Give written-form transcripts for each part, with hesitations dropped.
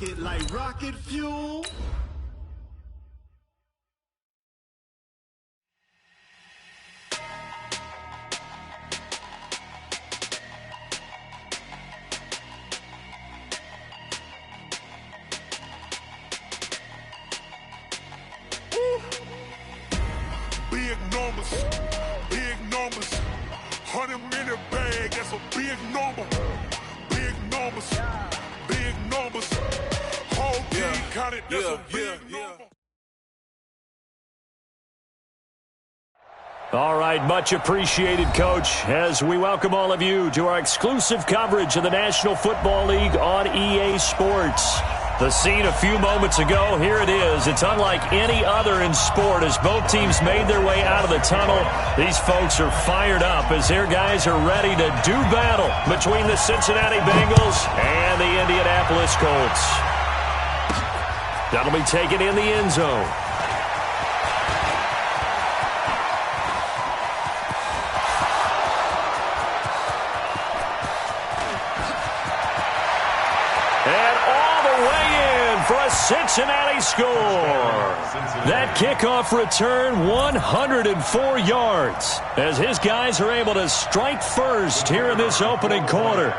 it like rocket fuel. Big numbers, 100-minute bag, that's a big number. Big numbers, whole team counted, that's a big number. All right, much appreciated, Coach, as we welcome all of you to our exclusive coverage of the National Football League on EA Sports. The scene a few moments ago, here it is. It's unlike any other in sport as both teams made their way out of the tunnel. These folks are fired up as their guys are ready to do battle between the Cincinnati Bengals and the Indianapolis Colts. That'll be taken in the end zone. For a Cincinnati score. That kickoff return, 104 yards, as his guys are able to strike first here in this opening quarter.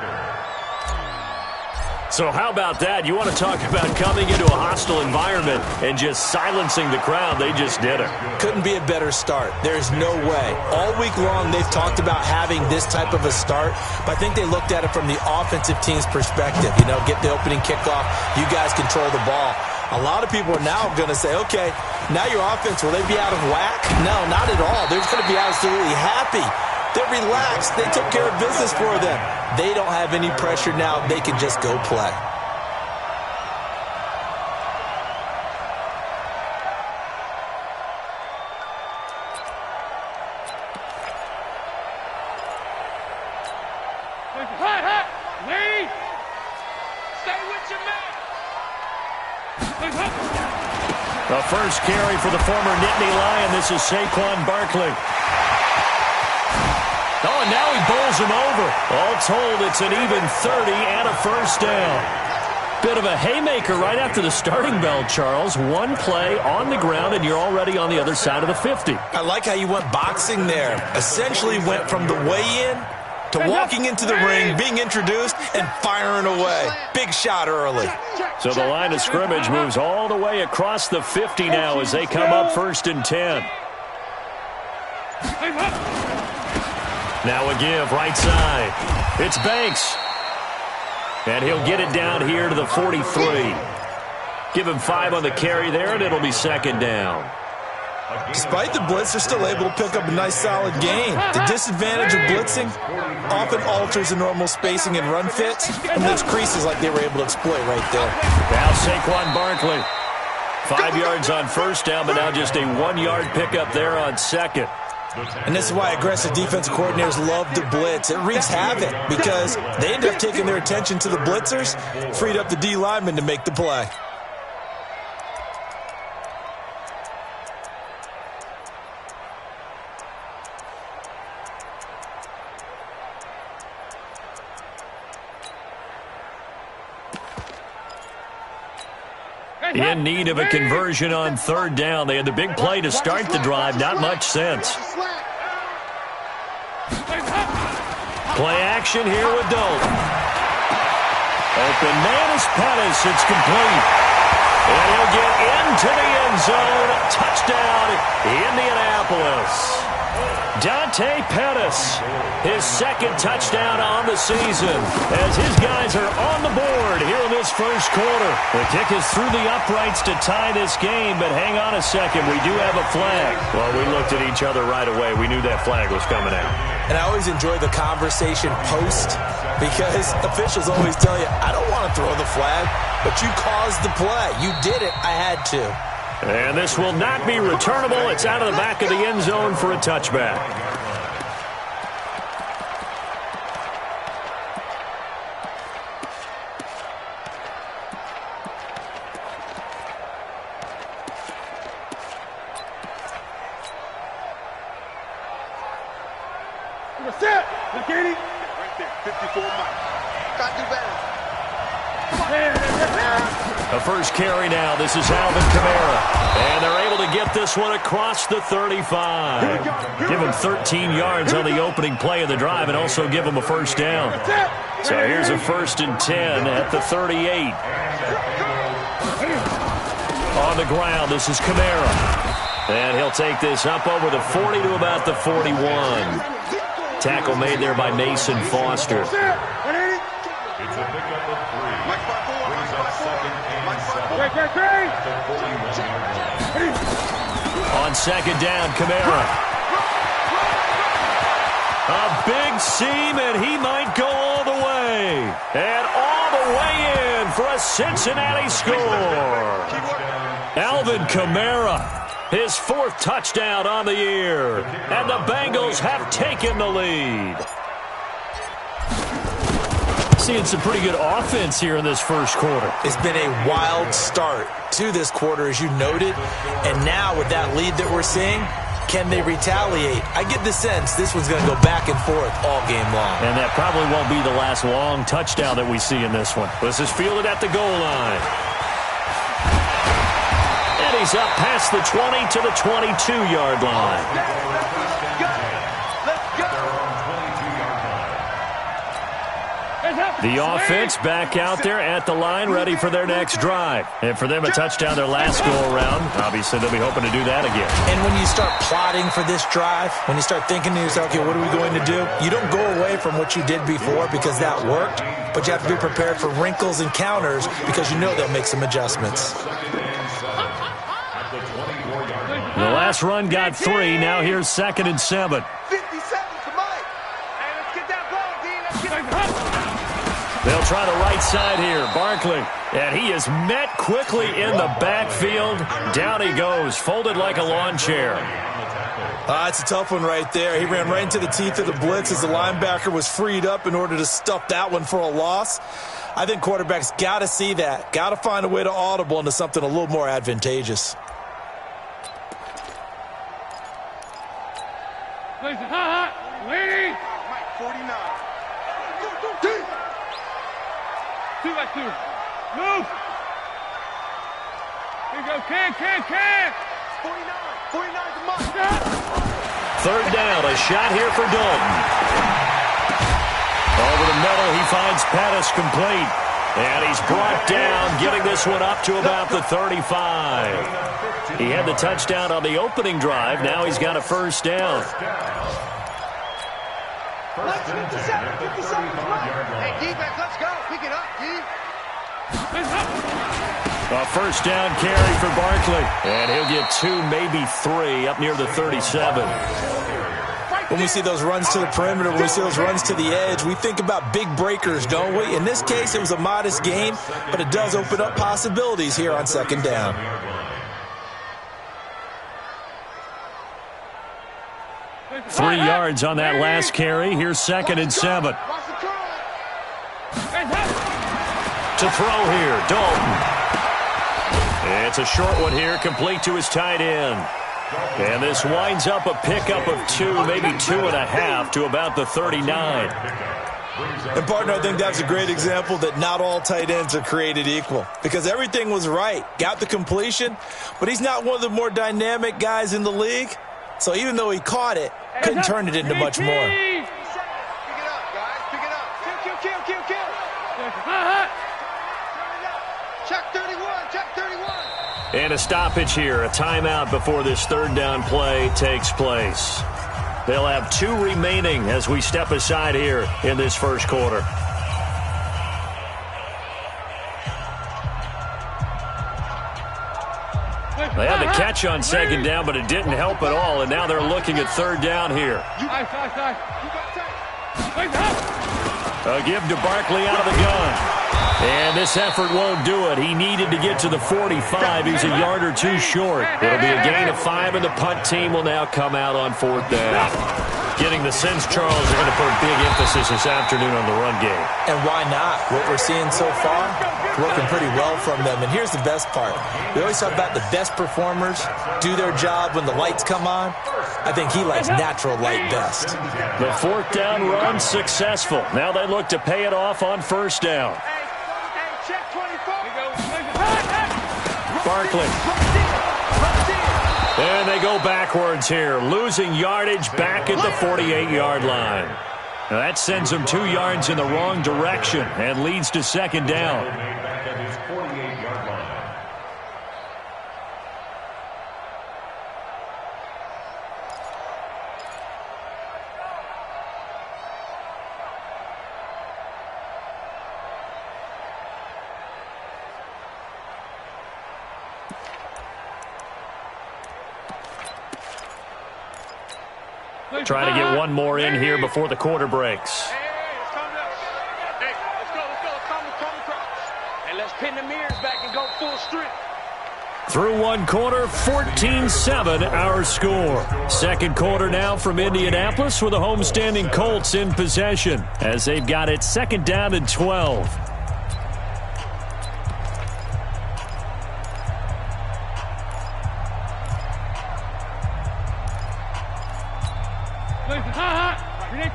So how about that? You want to talk about coming into a hostile environment and just silencing the crowd. They just did it. Couldn't be a better start. There's no way. All week long they've talked about having this type of a start, but I think they looked at it from the offensive team's perspective. You know, get the opening kickoff. You guys control the ball. A lot of people are now going to say, okay, now your offense, will they be out of whack? No, not at all. They're going to be absolutely happy. They're relaxed. They took care of business for them. They don't have any pressure now. They can just go play. Lee! Stay with your man! The first carry for the former Nittany Lion. This is Saquon Barkley. Oh, and now he bowls him over. All told, it's an even 30 and a first down. Bit of a haymaker right after the starting bell, Charles. One play on the ground, and you're already on the other side of the 50. I like how you went boxing there. Essentially went from the weigh-in to walking into the ring, being introduced, and firing away. Big shot early. So the line of scrimmage moves all the way across the 50 now as they come up 1st and 10. Now a give, right side. It's Banks. And he'll get it down here to the 43. Give him 5 on the carry there, and it'll be 2nd down. Despite the blitz, they're still able to pick up a nice, solid gain. The disadvantage of blitzing often alters the normal spacing and run fits, and leaves creases like they were able to exploit right there. Now Saquon Barkley. 5 yards on first down, but now just a 1-yard pickup there on 2nd. And this is why aggressive defensive coordinators love to blitz. It wreaks havoc because they end up taking their attention to the blitzers, freed up the D lineman to make the play. In need of a conversion on 3rd down. They had the big play to start the drive. Not much sense. Play action here with Dalton. Open man is Pettis. It's complete. And he'll get into the end zone. Touchdown, Indianapolis. Dante Pettis, his 2nd touchdown on the season as his guys are on the board here in this first quarter. The kick is through the uprights to tie this game, but hang on a second. We do have a flag. Well, we looked at each other right away. We knew that flag was coming out. And I always enjoy the conversation post because officials always tell you, I don't want to throw the flag, but you caused the play. You did it. I had to. And this will not be returnable. It's out of the back of the end zone for a touchback. That's it. Right there, 54 miles. Got to do better. Come on. The first carry now. This is Alvin Kamara. And they're able to get this one across the 35. Give him 13 yards on the opening play of the drive and also give him a first down. So here's a 1st and 10 at the 38. On the ground, this is Kamara. And he'll take this up over the 40 to about the 41. Tackle made there by Mason Foster. It's a pickup of 3. Brings up 2nd and 7. On 2nd down, Kamara. A big seam, and he might go all the way. And all the way in for a Cincinnati score. Alvin Kamara, his 4th touchdown on the year. And the Bengals have taken the lead. Seeing some pretty good offense here in this first quarter. It's been a wild start to this quarter, as you noted. And now with that lead that we're seeing, can they retaliate? I get the sense this one's going to go back and forth all game long. And that probably won't be the last long touchdown that we see in this one. This is fielded at the goal line. And he's up past the 20 to the 22-yard line. The offense back out there at the line, ready for their next drive. And for them, a touchdown their last go-around. Obviously, they'll be hoping to do that again. And when you start plotting for this drive, when you start thinking to yourself, okay, what are we going to do? You don't go away from what you did before because that worked, but you have to be prepared for wrinkles and counters because you know they'll make some adjustments. The last run got 3. Now here's 2nd and 7. 50 seconds to Mike. Hey, let's get that ball, D. Let's get it. They'll try the right side here. Barkley. And he is met quickly in the backfield. Down he goes, folded like a lawn chair. It's a tough one right there. He ran right into the teeth of the blitz as the linebacker was freed up in order to stuff that one for a loss. I think quarterbacks got to see that. Got to find a way to audible into something a little more advantageous. Listen, hot, lady. Mike, 49. 2 by 2. Move. Here you go, can. 49 to Mike. 3rd down, a shot here for Dalton. Over the middle, he finds Pettis complete. And he's brought down, getting this one up to about the 35. He had the touchdown on the opening drive. Now he's got a first down. 57. Hey, defense, let's go. Pick it up, D. A first down carry for Barkley. And he'll get 2, maybe 3, up near the 37. When we see those runs to the perimeter, when we see those runs to the edge, we think about big breakers, don't we? In this case, it was a modest gain, but it does open up possibilities here on 2nd down. Three yards on that last carry. Here's 2nd and 7. To throw here, Dalton. It's a short one here, complete to his tight end. And this winds up a pickup of 2, maybe 2.5 to about the 39. And, partner, I think that's a great example that not all tight ends are created equal because everything was right. Got the completion, but he's not one of the more dynamic guys in the league. So even though he caught it, couldn't turn it into much more. Pick it up, guys. Pick it up. Kill. Check 31. Check 31. And a stoppage here, a timeout before this 3rd down play takes place. They'll have 2 remaining as we step aside here in this first quarter. They had the catch on 2nd down, but it didn't help at all, and now they're looking at 3rd down here. A give to Barkley out of the gun. And this effort won't do it. He needed to get to the 45. He's a yard or 2 short. It'll be a gain of 5, and the punt team will now come out on 4th down. Getting the sense, Charles, are going to put a big emphasis this afternoon on the run game. And why not? What we're seeing so far, working pretty well from them. And here's the best part. We always talk about the best performers do their job when the lights come on. I think he likes natural light best. The 4th down run successful. Now they look to pay it off on 1st down. check 24. Barkley. And they go backwards here, losing yardage back at the 48-yard line. Now that sends them 2 yards in the wrong direction and leads to second down. Back at his 48-yard line. Trying to get one more in here before the quarter breaks. Hey, it's coming up. Hey, let's go. Come across. And let's pin the mirrors back and go full strength. Through one quarter, 14-7 our score. Second quarter now from Indianapolis with the homestanding Colts in possession as they've got it second down and 12.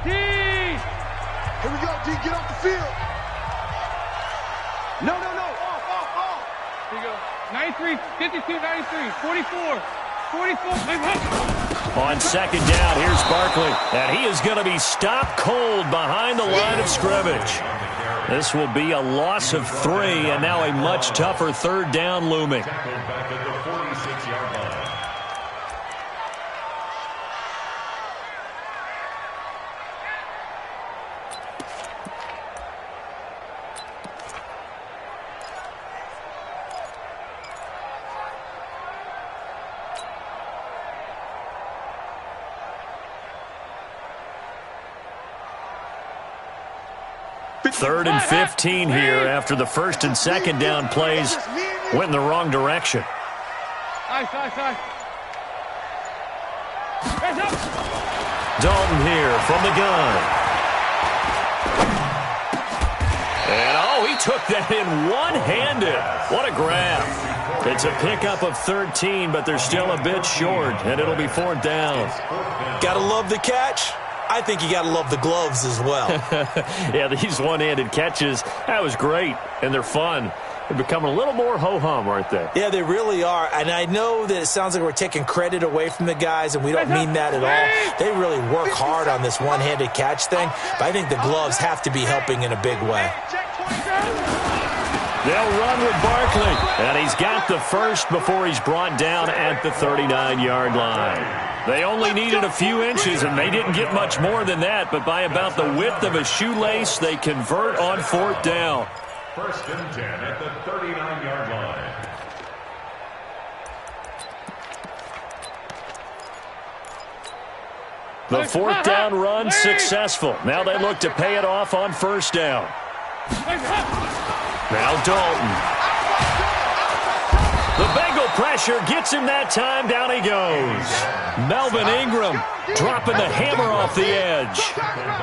Here we go, D. Get off the field. No. Off. Here we go. 93, 52, 93, 44, 44. On second down, here's Barkley. And he is going to be stopped cold behind the line of scrimmage. This will be a loss of 3, and now a much tougher third down looming. Back at the 46-yard line. Third and 15 here after the first and second down plays went in the wrong direction. Nice. Dalton here from the gun. And, he took that in one-handed. What a grab. It's a pickup of 13, but they're still a bit short, and it'll be fourth down. Gotta love the catch. I think you gotta love the gloves as well. Yeah, these one-handed catches, that was great, and they're fun. They're becoming a little more ho-hum, aren't they? Yeah, they really are. And I know that it sounds like we're taking credit away from the guys, and we don't mean that at all. They really work hard on this one-handed catch thing, but I think the gloves have to be helping in a big way. They'll run with Barkley, and he's got the first before he's brought down at the 39-yard line. They only needed a few inches, and they didn't get much more than that, but by about the width of a shoelace, they convert on fourth down. First and 10 at the 39-yard line. The fourth down run successful. Now they look to pay it off on first down. Now Dalton. The Bengal pressure gets him that time. Down he goes. Melvin Ingram dropping the hammer off the edge.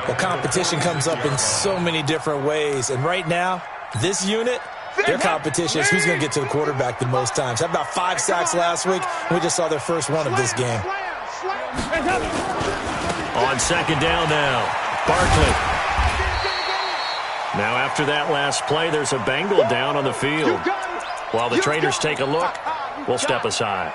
Well, competition comes up in so many different ways. And right now, this unit, their competition is who's going to get to the quarterback the most times. Had about 5 sacks last week, and we just saw their first one of this game. On second down now, Barkley. Now after that last play, there's a Bengal down on the field. While the traders take a look, we'll step aside.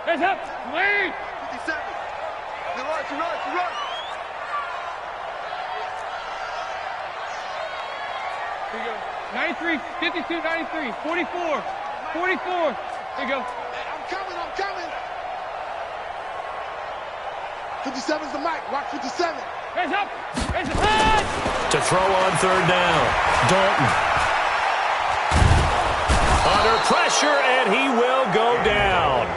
Heads up, lead. 57. To run. Here we go. 93, 52, 93, 44, 44. Here we go. I'm coming. 57's the mic. Watch 57. Heads up. To throw on third down, Dalton. Under pressure, and he will go down.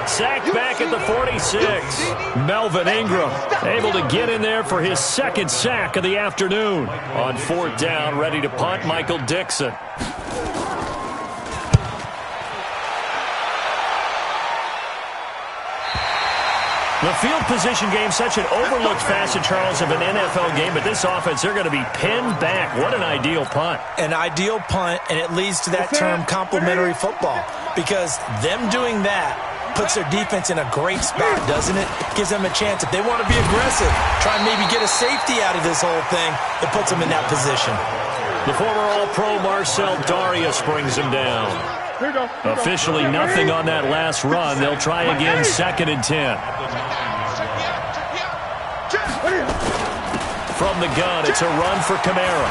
Sacked back at the 46. Melvin Ingram able to get in there for his second sack of the afternoon. On fourth down, ready to punt, Michael Dixon. The field position game, such an overlooked facet, Charles, of an NFL game, but this offense, they're going to be pinned back. What an ideal punt. An ideal punt, and it leads to that term complementary football, because them doing that puts their defense in a great spot, doesn't it? Gives them a chance. If they want to be aggressive, try and maybe get a safety out of this whole thing, it puts them in that position. The former All-Pro Marcel Darius brings him down. Officially nothing on that last run. They'll try again, 2nd and 10. From the gun, it's a run for Kamara.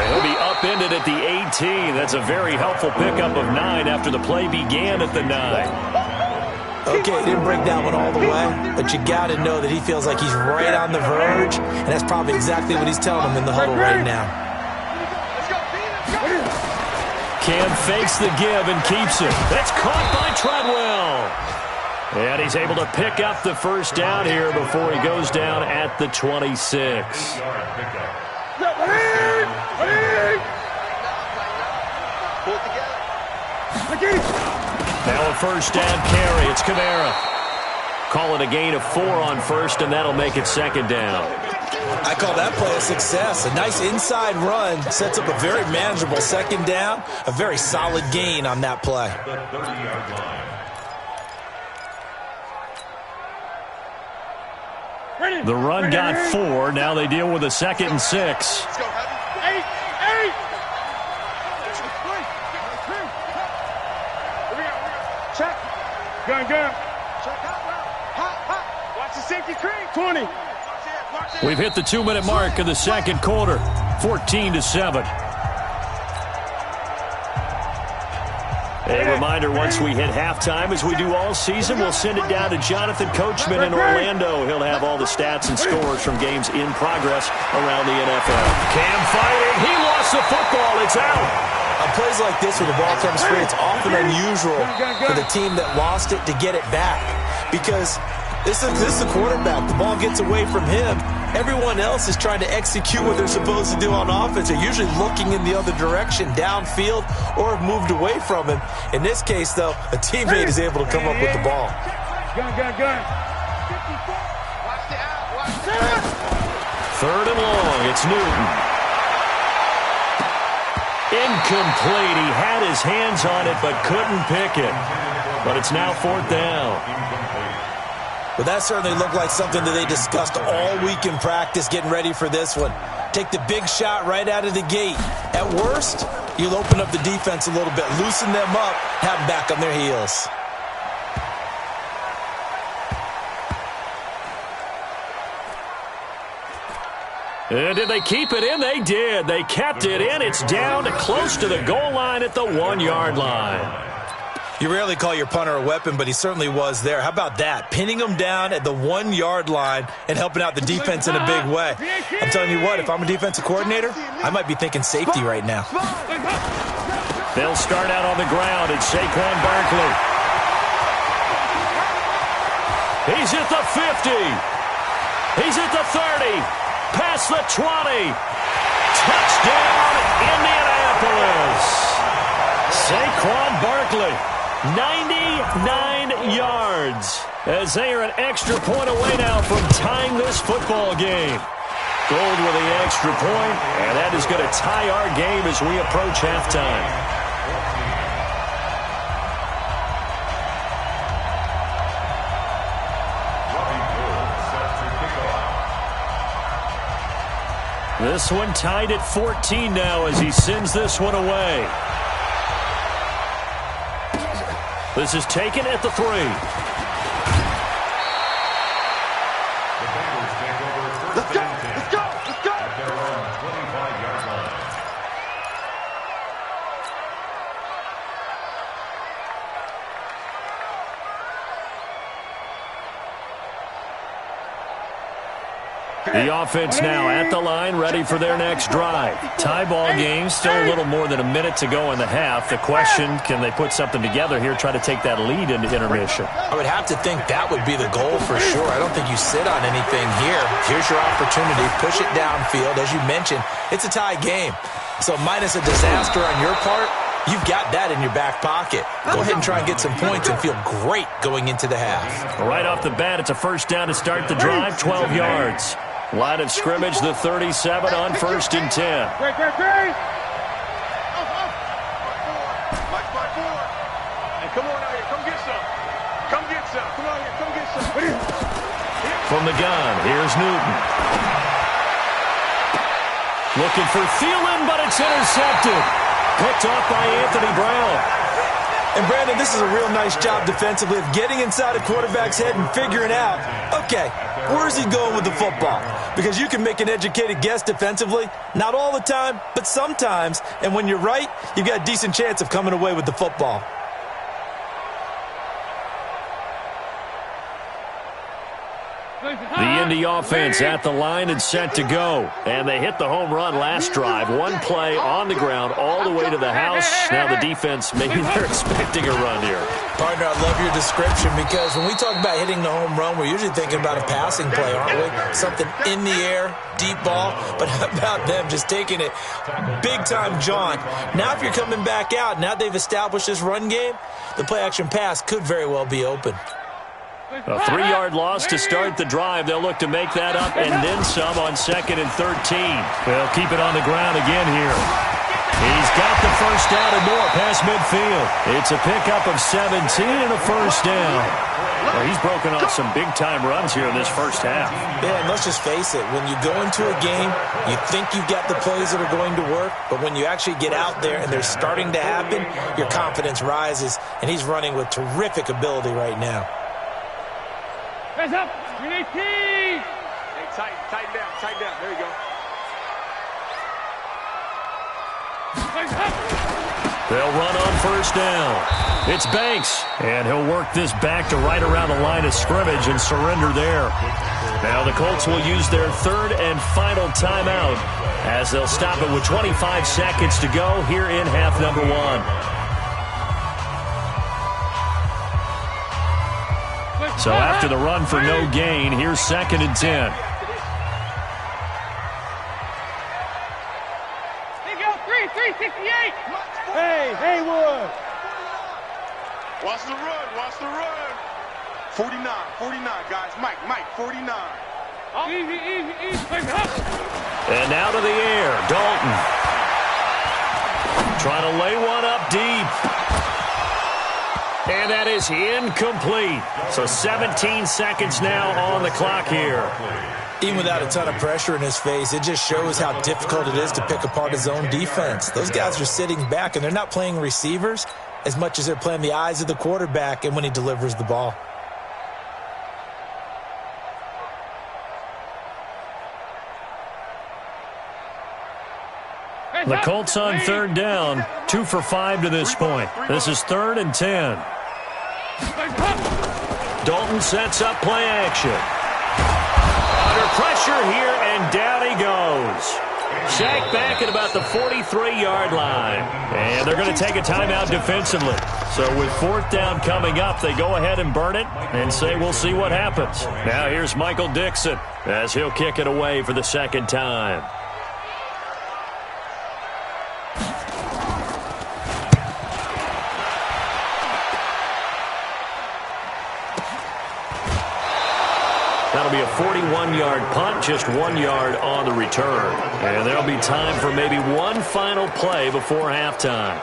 He'll be upended at the 18. That's a very helpful pickup of 9 after the play began at the 9. Okay, he didn't break that one all the way, but you got to know that he feels like he's right on the verge, and that's probably exactly what he's telling him in the huddle right now. Cam fakes the give and keeps it. That's caught by Treadwell. And he's able to pick up the first down here before he goes down at the 26. Now a first down carry. It's Kamara. Call it a gain of 4 on first, and that'll make it 2nd down. I call that play a success. A nice inside run sets up a very manageable 2nd down. A very solid gain on that play. The run got 4. Now they deal with a 2nd and 6. Check. Gun. Watch the safety creep. 20. We've hit the 2-minute mark of the second quarter. 14-7. A reminder, once we hit halftime, as we do all season, we'll send it down to Jonathan Coachman in Orlando. He'll have all the stats and scores from games in progress around the NFL. Cam fighting. He lost the football. It's out. On plays like this where the ball comes free, it's often unusual for the team that lost it to get it back, because this is the quarterback. The ball gets away from him. Everyone else is trying to execute what they're supposed to do on offense. They're usually looking in the other direction, downfield, or have moved away from him. In this case, though, a teammate is able to come up with the ball. Gun. 3rd and long. It's Newton. Incomplete. He had his hands on it but couldn't pick it. But it's now 4th down. But that certainly looked like something that they discussed all week in practice, getting ready for this one. Take the big shot right out of the gate. At worst, you'll open up the defense a little bit, loosen them up, have them back on their heels. And did they keep it in? They did. They kept it in. It's down to close to the goal line at the 1-yard line. You rarely call your punter a weapon, but he certainly was there. How about that? Pinning him down at the 1-yard line and helping out the defense in a big way. I'm telling you what, if I'm a defensive coordinator, I might be thinking safety right now. They'll start out on the ground. It's Saquon Barkley. He's at the 50. He's at the 30. Past the 20. Touchdown, Indianapolis. Saquon Barkley. 99 yards as they are an extra point away now from tying this football game. Gold with the extra point, and that is going to tie our game as we approach halftime. This one tied at 14 now as he sends this one away. This is taken at the 3. Let's go! At their own 25-yard line. The offense now at the line, ready for their next drive. Tie ball game, still a little more than a minute to go in the half. The question, can they put something together here, try to take that lead into intermission? I would have to think that would be the goal for sure. I don't think you sit on anything here. Here's your opportunity. Push it downfield. As you mentioned, it's a tie game. So minus a disaster on your part, you've got that in your back pocket. Go ahead and try and get some points and feel great going into the half. Right off the bat, it's a first down to start the drive, 12 yards. Line of scrimmage, the 37 on 1st and 10. Great. Hey, come on out here. Come get some. Come get some. Come on here. Come get some. From the gun, here's Newton. Looking for Thielen, but it's intercepted. Picked off by Anthony Brown. And, Brandon, this is a real nice job defensively of getting inside a quarterback's head and figuring out, okay, where's he going with the football? Because you can make an educated guess defensively. Not all the time, but sometimes. And when you're right, you've got a decent chance of coming away with the football. The Indy offense at the line and set to go. And they hit the home run last drive. One play on the ground all the way to the house. Now the defense, maybe they're expecting a run here. Partner, I love your description because when we talk about hitting the home run, we're usually thinking about a passing play, aren't we? Something in the air, deep ball. But how about them just taking it big-time jaunt? Now if you're coming back out, now they've established this run game, the play-action pass could very well be open. A 3-yard loss to start the drive. They'll look to make that up and then some on 2nd and 13. They'll keep it on the ground again here. He's got the first down and more past midfield. It's a pickup of 17 and a first down. Well, he's broken off some big-time runs here in this first half. Yeah, and let's just face it. When you go into a game, you think you've got the plays that are going to work, but when you actually get out there and they're starting to happen, your confidence rises, and he's running with terrific ability right now. Hands up. Green 18. Hey, tighten down. There you go. They'll run on first down. It's Banks, and he'll work this back to right around the line of scrimmage and surrender there. Now the Colts will use their 3rd and final timeout as they'll stop it with 25 seconds to go here in half number 1. So after the run for no gain, here's 2nd and 10. There you go. 368. Hey, Haywood. Watch the run. 49, guys. Mike, 49. Easy. And now to the air, Dalton. Trying to lay one up deep. And that is incomplete. So 17 seconds now on the clock here. Even without a ton of pressure in his face, it just shows how difficult it is to pick apart his own defense. Those guys are sitting back, and they're not playing receivers as much as they're playing the eyes of the quarterback and when he delivers the ball. The Colts on 3rd down, 2 for 5 to this point. This is 3rd and 10. Dalton sets up play action. Under pressure here, and down he goes. Sacked back at about the 43-yard line. And they're going to take a timeout defensively. So with 4th down coming up, they go ahead and burn it and say we'll see what happens. Now here's Michael Dixon as he'll kick it away for the 2nd time. That'll be a 41-yard punt, just 1 yard on the return. And there'll be time for maybe one final play before halftime.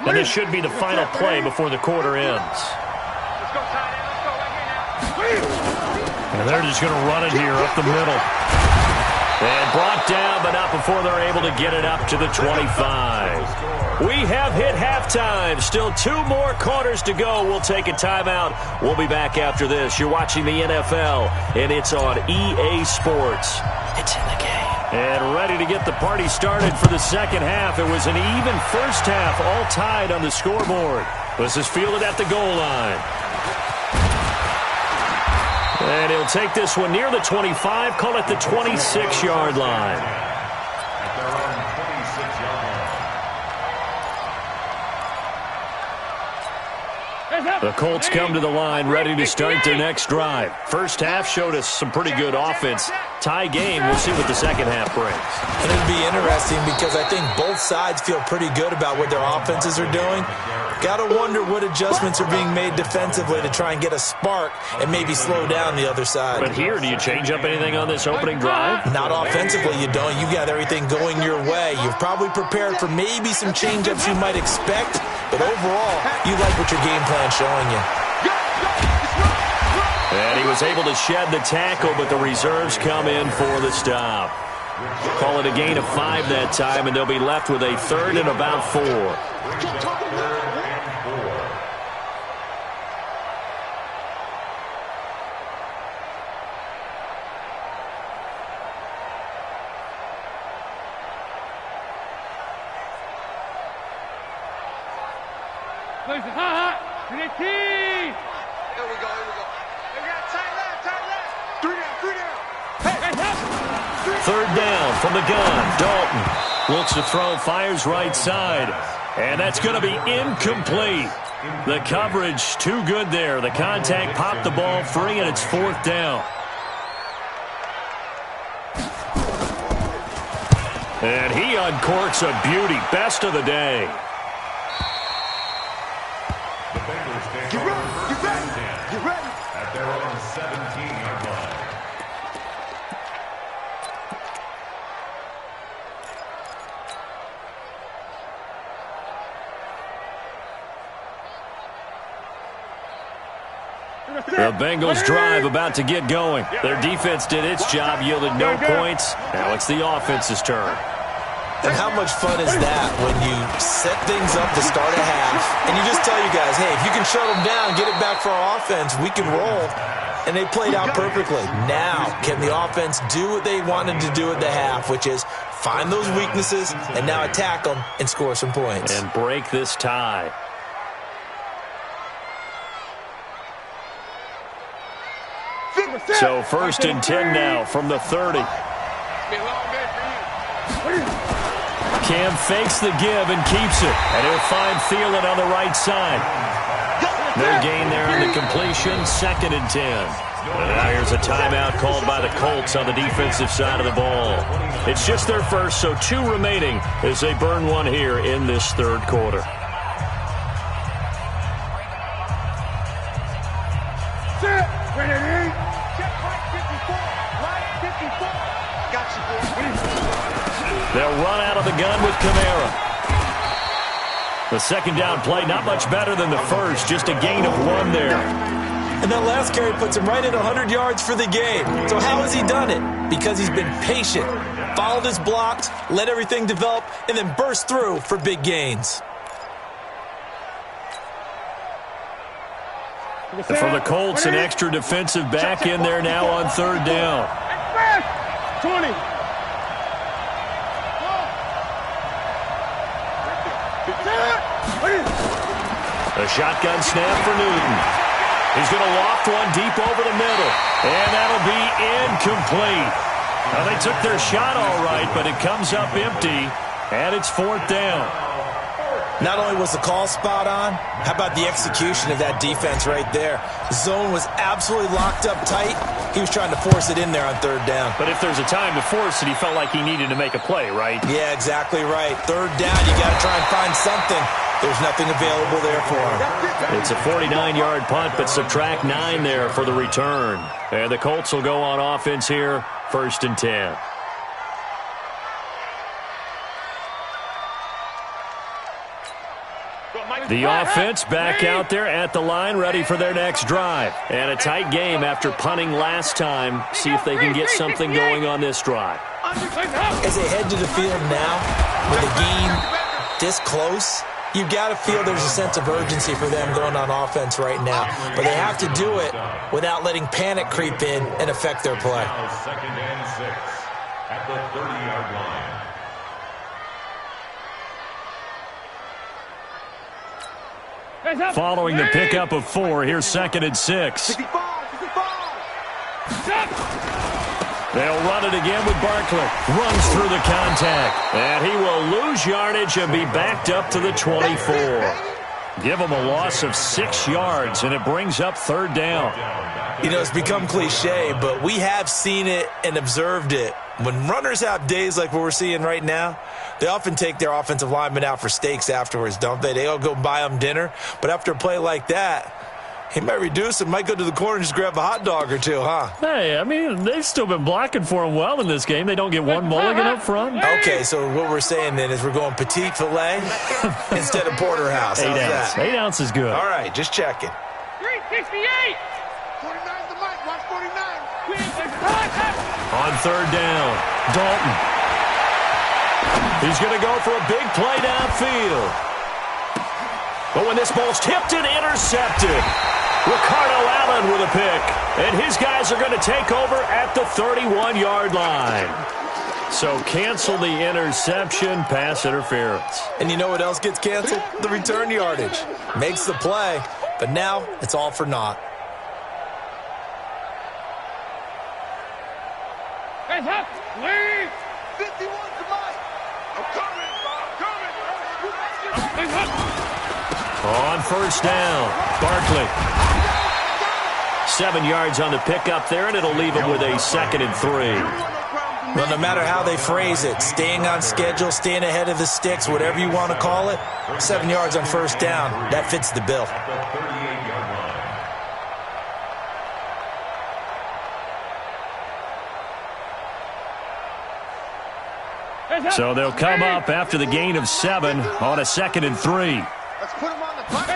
And this should be the final play before the quarter ends. Let's go, tight end. Let's go right here now. And they're just going to run it here up the middle. And brought down, but not before they're able to get it up to the 25. We have hit halftime. Still 2 more quarters to go. We'll take a timeout. We'll be back after this. You're watching the NFL, and it's on EA Sports. It's in the game. And ready to get the party started for the second half. It was an even first half, all tied on the scoreboard. This is fielded at the goal line. And he'll take this one near the 25, call it the 26-yard line. At their own 26-yard line. Hands up. The Colts come to the line ready to start their next drive. First half showed us some pretty good offense. Tie game, we'll see what the second half brings. And it'll be interesting because I think both sides feel pretty good about what their offenses are doing. Got to wonder what adjustments are being made defensively to try and get a spark and maybe slow down the other side. But here, do you change up anything on this opening drive? Not offensively, you don't. You got everything going your way. You've probably prepared for maybe some change-ups you might expect, but overall, you like what your game plan's showing you. And he was able to shed the tackle, but the reserves come in for the stop. Call it a gain of 5 that time, and they'll be left with a third and about 4. Here we go. We got tight left. 3 down. Third down from the gun. Dalton looks to throw, fires right side. And that's going to be incomplete. The coverage too good there. The contact popped the ball free, and it's 4th down. And he uncorks a beauty. Best of the day. Get ready. At their own 17-yard line. The Bengals drive about to get going. Their defense did its job, yielded no points. Now it's the offense's turn. And how much fun is that when you set things up to start a half and you just tell you guys, hey, if you can shut them down, get it back for our offense, we can roll. And they played out perfectly. Now, can the offense do what they wanted to do at the half, which is find those weaknesses and now attack them and score some points. And break this tie. So 1st and 10 now from the 30. Cam fakes the give and keeps it. And he'll find Thielen on the right side. No gain there on the completion. 2nd and 10. And now here's a timeout called by the Colts on the defensive side of the ball. It's just their first, so 2 remaining as they burn one here in this 3rd quarter. They'll run out of the gun with Kamara. The 2nd down play, not much better than the first, just a gain of 1 there. And that last carry puts him right at 100 yards for the game. So how has he done it? Because he's been patient, followed his blocks, let everything develop, and then burst through for big gains. And for the Colts, an extra defensive back in there now on 3rd down. 20. A shotgun snap for Newton. He's going to loft one deep over the middle. And that'll be incomplete. Now, they took their shot all right, but it comes up empty. And it's 4th down. Not only was the call spot on, how about the execution of that defense right there? Zone was absolutely locked up tight. He was trying to force it in there on 3rd down. But if there's a time to force it, he felt like he needed to make a play, right? Yeah, exactly right. 3rd down, you got to try and find something. There's nothing available there for him. It's a 49-yard punt, but subtract 9 there for the return. And the Colts will go on offense here, 1st and 10. The offense back out there at the line, ready for their next drive. And a tight game after punting last time. See if they can get something going on this drive. As they head to the field now, with the game this close, you've got to feel there's a sense of urgency for them going on offense right now. But they have to do it without letting panic creep in and affect their play. 2nd and 6 at the 30-yard line. Following the pickup of 4, here's 2nd and 6. They'll run it again with Barkley. Runs through the contact. And he will lose yardage and be backed up to the 24. Give them a loss of 6 yards, and it brings up 3rd down. You know, it's become cliche, but we have seen it and observed it. When runners have days like what we're seeing right now, they often take their offensive linemen out for steaks afterwards, don't they? They all go buy them dinner. But after a play like that, he might reduce and might go to the corner and just grab a hot dog or two, huh? Hey, I mean, they've still been blocking for him well in this game. They don't get one mulligan up front. Okay, so what we're saying then is we're going petite filet instead of porterhouse. 8 How's ounce. that? 8 ounce is good. All right, just checking. 368. 49's the mic. Watch 49. On 3rd down, Dalton. He's going to go for a big play downfield. But when this ball's tipped and intercepted, Ricardo Allen with a pick. And his guys are going to take over at the 31-yard line. So cancel the interception, pass interference. And you know what else gets canceled? The return yardage. Makes the play, but now it's all for naught. Guys up. Leave. 51 to Mike. I'm coming. Guys up. On 1st down, Barkley. 7 yards on the pickup there, and it'll leave him with a 2nd and 3. Well, no matter how they phrase it, staying on schedule, staying ahead of the sticks, whatever you want to call it, 7 yards on 1st down, that fits the bill. So they'll come up after the gain of 7 on a 2nd and 3. Let's put him on the clock.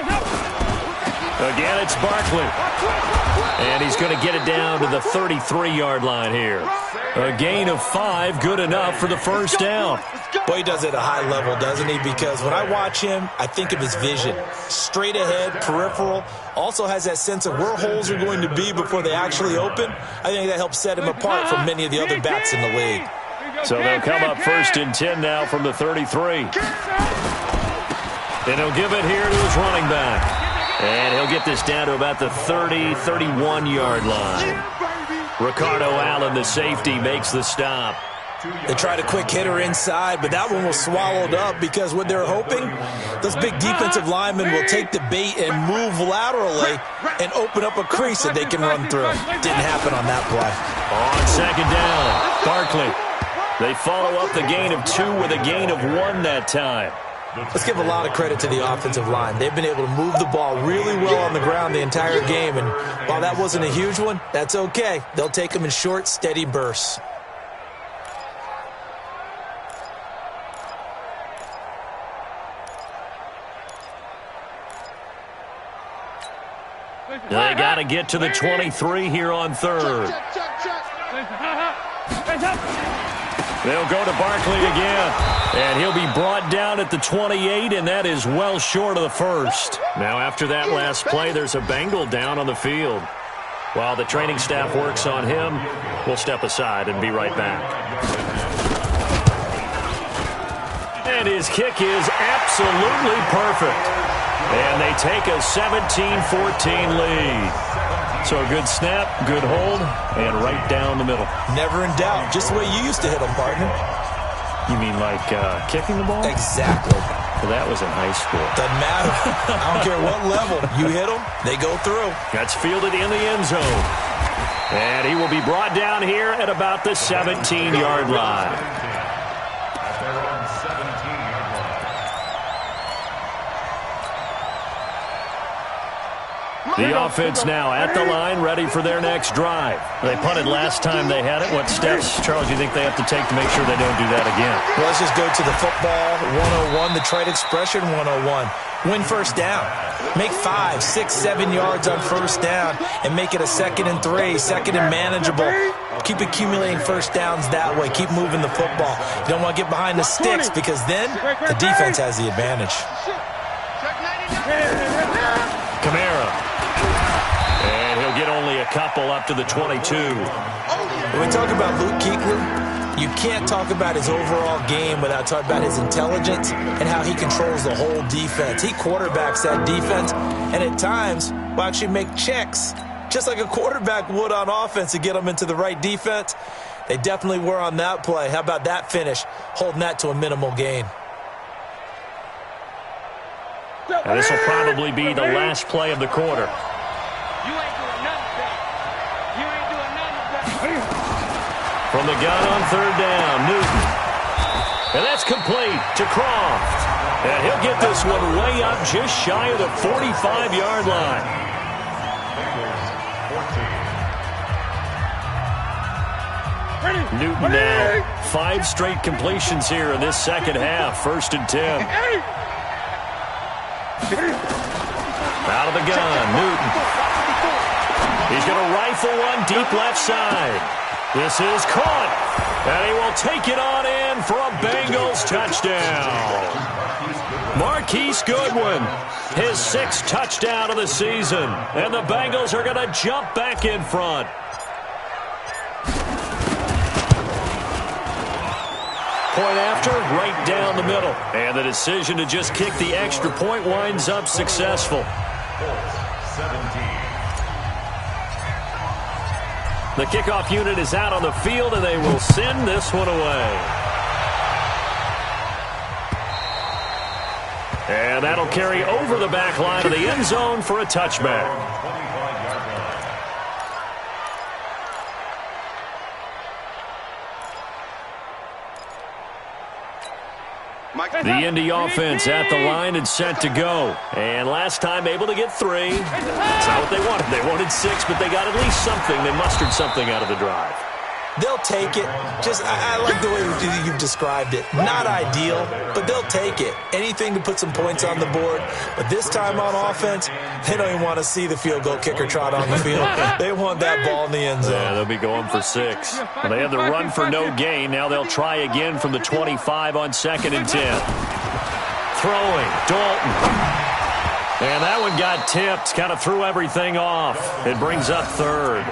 Again, it's Barkley. And he's going to get it down to the 33-yard line here. A gain of 5, good enough for the 1st down. Boy, he does it at a high level, doesn't he? Because when I watch him, I think of his vision. Straight ahead, peripheral. Also has that sense of where holes are going to be before they actually open. I think that helps set him apart from many of the other backs in the league. So they'll come up 1st and 10 now from the 33. And he'll give it here to his running back. And he'll get this down to about the 30, 31-yard line. Ricardo Allen, the safety, makes the stop. They tried a quick hitter inside, but that one was swallowed up because what they're hoping, those big defensive linemen will take the bait and move laterally and open up a crease that they can run through. Didn't happen on that play. On 2nd down, Barkley. They follow up the gain of 2 with a gain of 1 that time. Let's give a lot of credit to the offensive line. They've been able to move the ball really well on the ground the entire game, and while that wasn't a huge one, that's okay. They'll take them in short, steady bursts. They got to get to the 23 here on 3rd. They'll go to Barkley again, and he'll be brought down at the 28, and that is well short of the 1st. Now, after that last play, there's a Bengal down on the field. While the training staff works on him, we'll step aside and be right back. And his kick is absolutely perfect. And they take a 17-14 lead. So a good snap, good hold, and right down the middle. Never in doubt. Just the way you used to hit them, partner. You mean like kicking the ball? Exactly. Well, that was in high school. Doesn't matter. I don't care what level. You hit them, they go through. That's fielded in the end zone. And he will be brought down here at about the 17-yard line. The offense now at the line, ready for their next drive. They punted last time they had it. What steps, Charles, do you think they have to take to make sure they don't do that again? Well, let's just go to the football 101, the trite expression 101. Win 1st down. Make 5, 6, 7 yards on 1st down and make it a 2nd and 3, 2nd and manageable. Keep accumulating 1st downs that way. Keep moving the football. You don't want to get behind the sticks because then the defense has the advantage. Kamara. And he'll get only a couple up to the 22. When we talk about Luke Kuechly, you can't talk about his overall game without talking about his intelligence and how he controls the whole defense. He quarterbacks that defense and at times will actually make checks just like a quarterback would on offense to get them into the right defense. They definitely were on that play. How about that finish, holding that to a minimal gain? And this will probably be the last play of the quarter. You ain't doing nothing today. You ain't doing nothing today. From the gun on third down, Newton. And that's complete to Croft. And he'll get this one way up just shy of the 45-yard line. Newton now 5 straight completions here in this second half. 1st and 10. Out of the gun, Newton. He's going to rifle one deep left side. This is caught. And he will take it on in for a Bengals touchdown. Marquise Goodwin, his 6th touchdown of the season. And the Bengals are going to jump back in front. Point after, right down the middle. And the decision to just kick the extra point winds up successful. 17. The kickoff unit is out on the field, and they will send this one away. And that'll carry over the back line of the end zone for a touchback. The Indy offense at the line and set to go. And last time able to get 3. That's not what they wanted. They wanted 6, but they got at least something. They mustered something out of the drive. They'll take it. I like the way you've described it. Not ideal, but they'll take it. Anything to put some points on the board. But this time on offense, they don't even want to see the field goal kicker trot on the field. They want that ball in the end zone. Yeah, they'll be going for 6. Well, they had the run for no gain. Now they'll try again from the 25 on 2nd and 10. Throwing, Dalton. And that one got tipped. Kind of threw everything off. It brings up 3rd.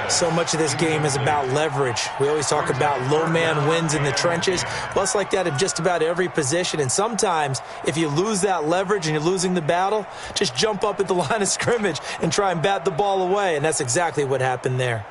So much of this game is about leverage. We always talk about low man wins in the trenches. Well, it's like that in just about every position. And sometimes, if you lose that leverage and you're losing the battle, just jump up at the line of scrimmage and try and bat the ball away. And that's exactly what happened there.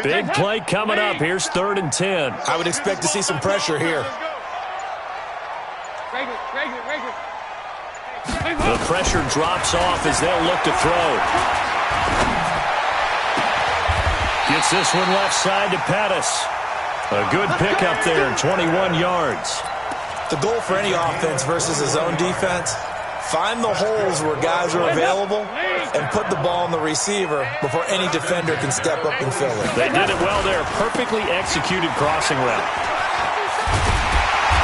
Big play coming up. Here's 3rd and 10. I would expect to see some pressure here. The pressure drops off as they'll look to throw. Gets this one left side to Pettis. A good pickup there, 21 yards. The goal for any offense versus a zone defense, find the holes where guys are available and put the ball on the receiver before any defender can step up and fill it. They did it well there. Perfectly executed crossing route.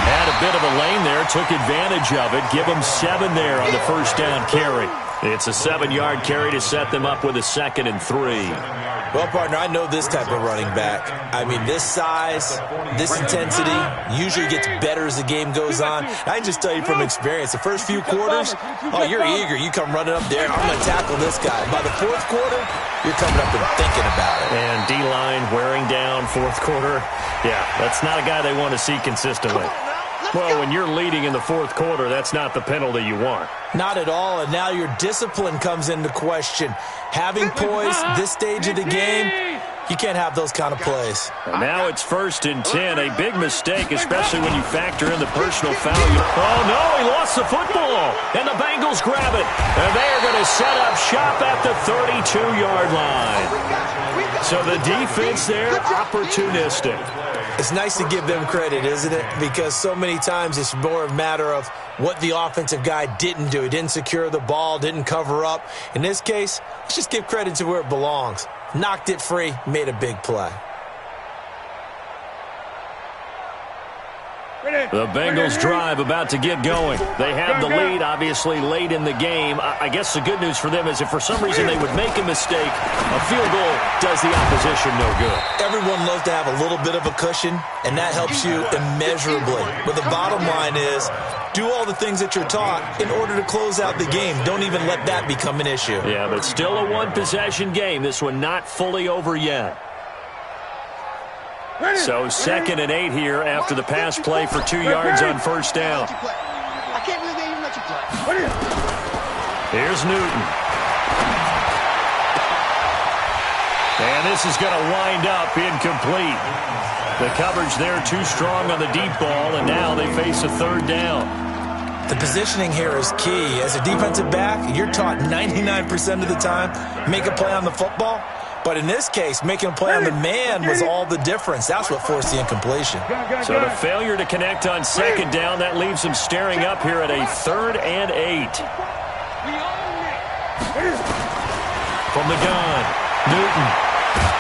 Had a bit of a lane there. Took advantage of it. Give them 7 there on the 1st down carry. It's a 7-yard carry to set them up with a 2nd and 3. Well, partner, I know this type of running back. I mean, this size, this intensity usually gets better as the game goes on. I can just tell you from experience, the first few quarters, oh, you're eager. You come running up there, I'm going to tackle this guy. By the 4th quarter, you're coming up and thinking about it. And D-line wearing down 4th quarter. Yeah, that's not a guy they want to see consistently. Well, when you're leading in the 4th quarter, that's not the penalty you want. Not at all, and now your discipline comes into question. Having poise this stage of the game, you can't have those kind of plays. And now it's 1st and 10, a big mistake, especially when you factor in the personal foul. Oh, no, he lost the football, and the Bengals grab it. And they are going to set up shop at the 32-yard line. So the defense there, opportunistic. It's nice to give them credit, isn't it? Because so many times it's more a matter of what the offensive guy didn't do. He didn't secure the ball, didn't cover up. In this case, let's just give credit to where it belongs. Knocked it free, made a big play. The Bengals drive about to get going. They have the lead, obviously, late in the game. I guess the good news for them is if for some reason they would make a mistake, a field goal does the opposition no good. Everyone loves to have a little bit of a cushion, and that helps you immeasurably. But the bottom line is, do all the things that you're taught in order to close out the game. Don't even let that become an issue. Yeah, but still a one-possession game. This one not fully over yet. So 2nd and 8 here after the pass play for 2 yards on 1st down. I can't believe they even let you play. Here's Newton. And this is going to wind up incomplete. The coverage there too strong on the deep ball, and now they face a third down. The positioning here is key. As a defensive back, you're taught 99% of the time, make a play on the football. But in this case, making a play on the man was all the difference. That's what forced the incompletion. So the failure to connect on second down, that leaves him staring up here at a 3rd and 8. From the gun, Newton.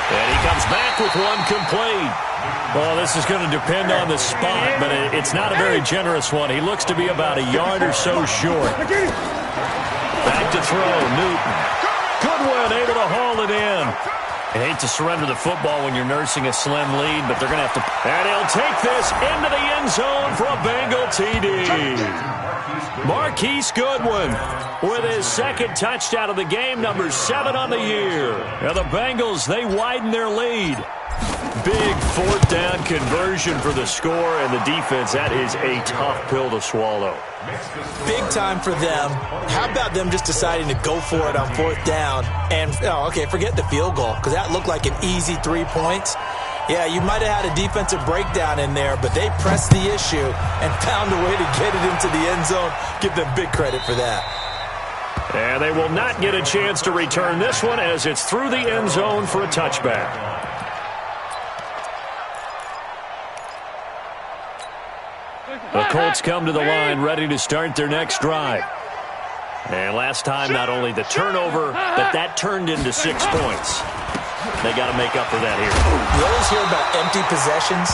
And he comes back with one complete. Well, this is going to depend on the spot, but it's not a very generous one. He looks to be about a yard or so short. Back to throw, Newton. Goodwin able to haul it in. I hate to surrender the football when you're nursing a slim lead, but they're going to have to. And he'll take this into the end zone for a Bengal TD. Marquise Goodwin with his second touchdown of the game, number 7 on the year. Now the Bengals, they widen their lead. Big 4th down conversion for the score, and the defense, that is a tough pill to swallow. Big time for them. How about them just deciding to go for it on 4th down? And, forget the field goal, because that looked like an easy 3 points. Yeah, you might have had a defensive breakdown in there, but they pressed the issue and found a way to get it into the end zone. Give them big credit for that. And they will not get a chance to return this one as it's through the end zone for a touchback. The Colts come to the line ready to start their next drive. And last time, not only the turnover, but that turned into 6 points. They got to make up for that here. You always hear about empty possessions,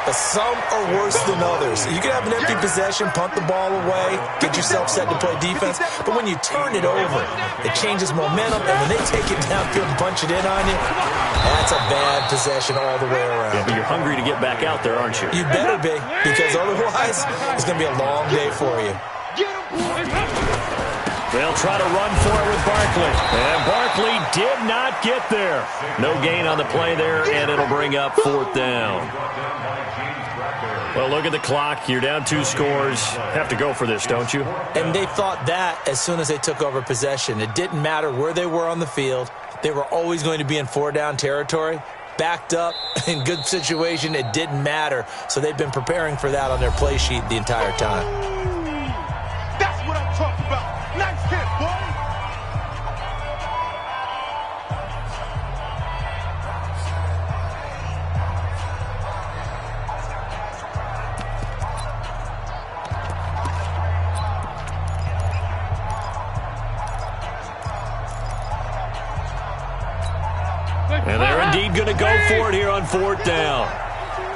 but some are worse than others. You can have an empty possession, punt the ball away, get yourself set to play defense, but when you turn it over, it changes momentum, and when they take it downfield and punch it in on you, that's a bad possession all the way around. Yeah, but you're hungry to get back out there, aren't you? You better be, because otherwise, it's going to be a long day for you. They'll try to run for it with Barkley. And Barkley did not get there. No gain on the play there, and it'll bring up 4th down. Well, look at the clock. You're down 2 scores. Have to go for this, don't you? And they thought that as soon as they took over possession. It didn't matter where they were on the field. They were always going to be in 4-down territory. Backed up, in good situation, it didn't matter. So they've been preparing for that on their play sheet the entire time. That's what I'm talking about. Nice hit, boy. And they're indeed going to go for it here on 4th down.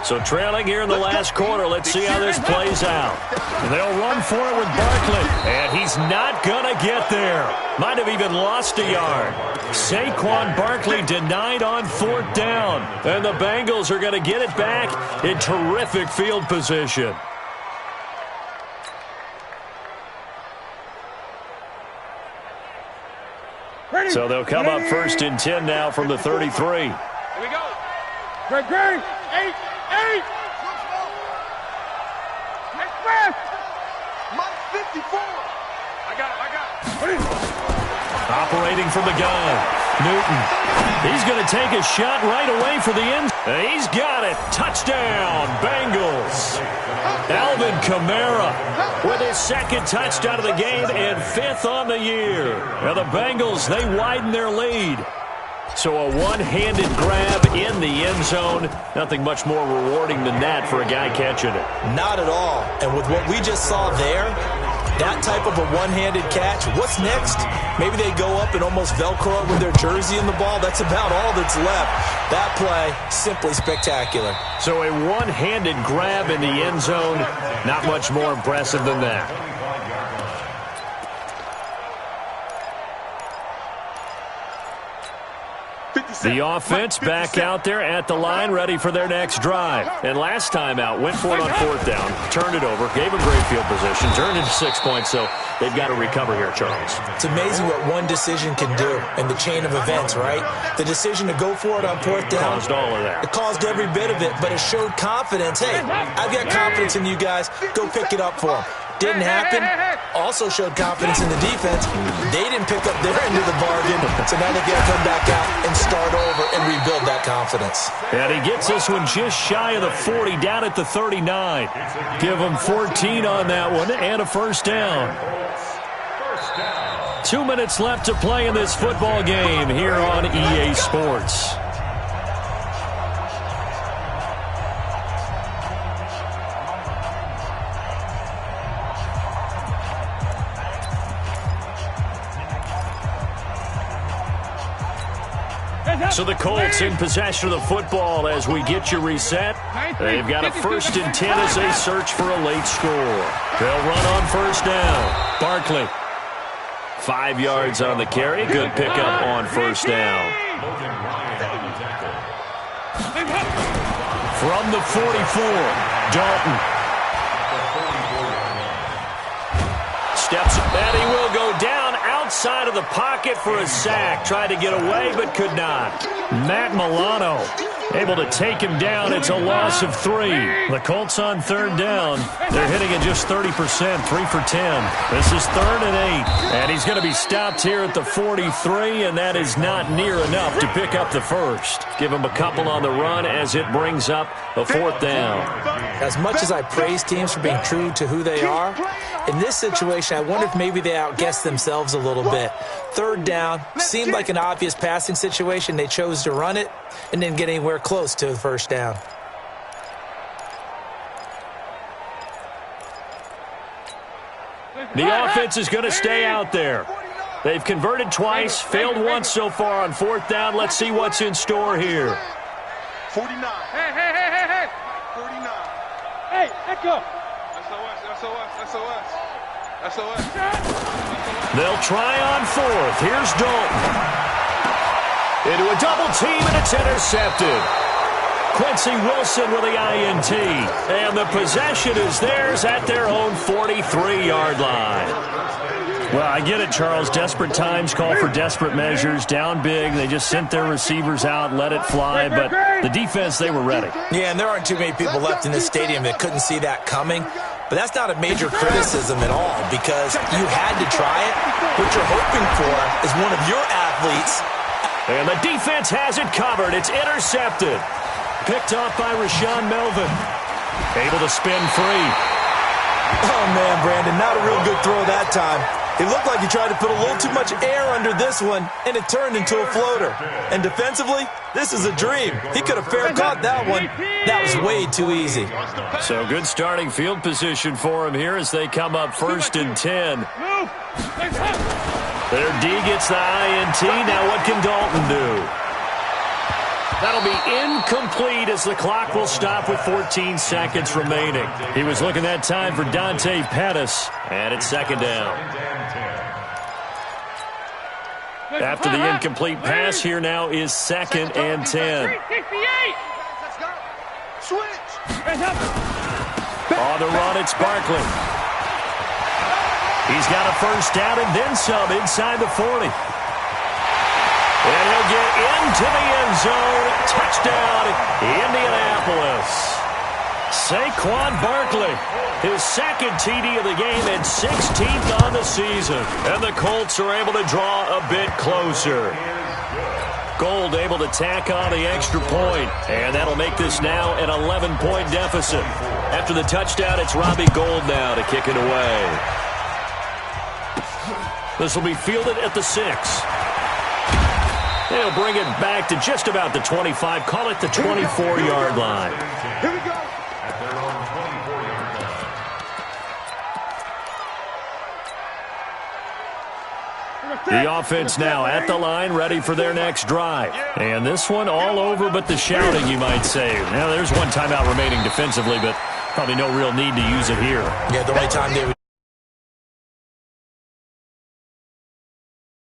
So trailing here in the last quarter. Let's see how this plays out. And they'll run for it with Barkley. And he's not going to get there. Might have even lost a yard. Saquon Barkley denied on 4th down. And the Bengals are going to get it back in terrific field position. So they'll come up 1st and 10 now from the 33. Here we go. Great. 8. Express. Mike 54. I got it. Operating from the gun, Newton. He's going to take a shot right away for the end. He's got it. Touchdown, Bengals. Alvin Kamara with his 2nd touchdown of the game and 5th on the year. Now the Bengals, they widen their lead. So a one-handed grab in the end zone. Nothing much more rewarding than that for a guy catching it. Not at all. And with what we just saw there, that type of a one-handed catch, what's next? Maybe they go up and almost Velcro with their jersey in the ball. That's about all that's left. That play, simply spectacular. So a one-handed grab in the end zone, not much more impressive than that. The offense back out there at the line, ready for their next drive. And last time out, went for it on 4th down, turned it over, gave them great field position, turned into 6 points, so they've got to recover here, Charles. It's amazing what one decision can do in the chain of events, right? The decision to go for it on 4th down. Caused all of that. It caused every bit of it, but it showed confidence. Hey, I've got confidence in you guys. Go pick it up for them. Didn't happen. Also showed confidence in the defense. They didn't pick up their end of the bargain, so now they got to come back out and start over and rebuild that confidence. And he gets this one just shy of the 40, down at the 39. Give him 14 on that one and a first down. 2 minutes left to play in this football game here on EA Sports. So the Colts in possession of the football as we get you reset. They've got a 1st and 10 as they search for a late score. They'll run on first down. Barkley. 5 yards on the carry. Good pickup on first down. From the 44, Dalton. Steps, and he will go down outside of the pocket for a sack. Tried to get away, but could not. Matt Milano able to take him down. It's a loss of 3. The Colts on third down. They're hitting at just 30%, 3 for 10. This is 3rd and 8. And he's going to be stopped here at the 43, and that is not near enough to pick up the first. Give him a couple on the run as it brings up a 4th down. As much as I praise teams for being true to who they are, in this situation, I wonder if maybe they outguessed themselves a little bit. 3rd down seemed like an obvious passing situation. They chose to run it and didn't get anywhere close to the first down. The offense is going to stay out there. They've converted twice, failed once so far on 4th down. Let's see what's in store here. 49. Hey. 49. Hey, echo. SOS. They'll try on 4th. Here's Dalton. Into a double team, and it's intercepted. Quincy Wilson with the INT. And the possession is theirs at their own 43-yard line. Well, I get it, Charles. Desperate times call for desperate measures. Down big. They just sent their receivers out, let it fly. But the defense, they were ready. Yeah, and there aren't too many people left in this stadium that couldn't see that coming. But that's not a major criticism at all because you had to try it. What you're hoping for is one of your athletes. And the defense has it covered. It's intercepted. Picked off by Rashawn Melvin. Able to spin free. Oh, man, Brandon, not a real good throw that time. It looked like he tried to put a little too much air under this one, and it turned into a floater. And defensively, this is a dream. He could have fair caught that one. That was way too easy. So good starting field position for him here as they come up 1st and 10. Their D gets the INT. Now what can Dalton do? That'll be incomplete as the clock will stop with 14 seconds remaining. He was looking that time for Dante Pettis, and it's 2nd down. After the incomplete pass, here now is 2nd and 10. On the run, it's Barkley. He's got a first down and then some inside the 40. And he'll get into the end zone. Touchdown, Indianapolis. Saquon Barkley, his 2nd TD of the game and 16th on the season. And the Colts are able to draw a bit closer. Gold able to tack on the extra point, and that'll make this now an 11-point deficit. After the touchdown, it's Robbie Gould now to kick it away. This will be fielded at the 6. They'll bring it back to just about the 25. Call it the 24-yard line. Here we go. At their own 24-yard line. The offense now at the line, ready for their next drive. And this one all over but the shouting, you might say. Now, there's one timeout remaining defensively, but probably no real need to use it here. Yeah, the only time they would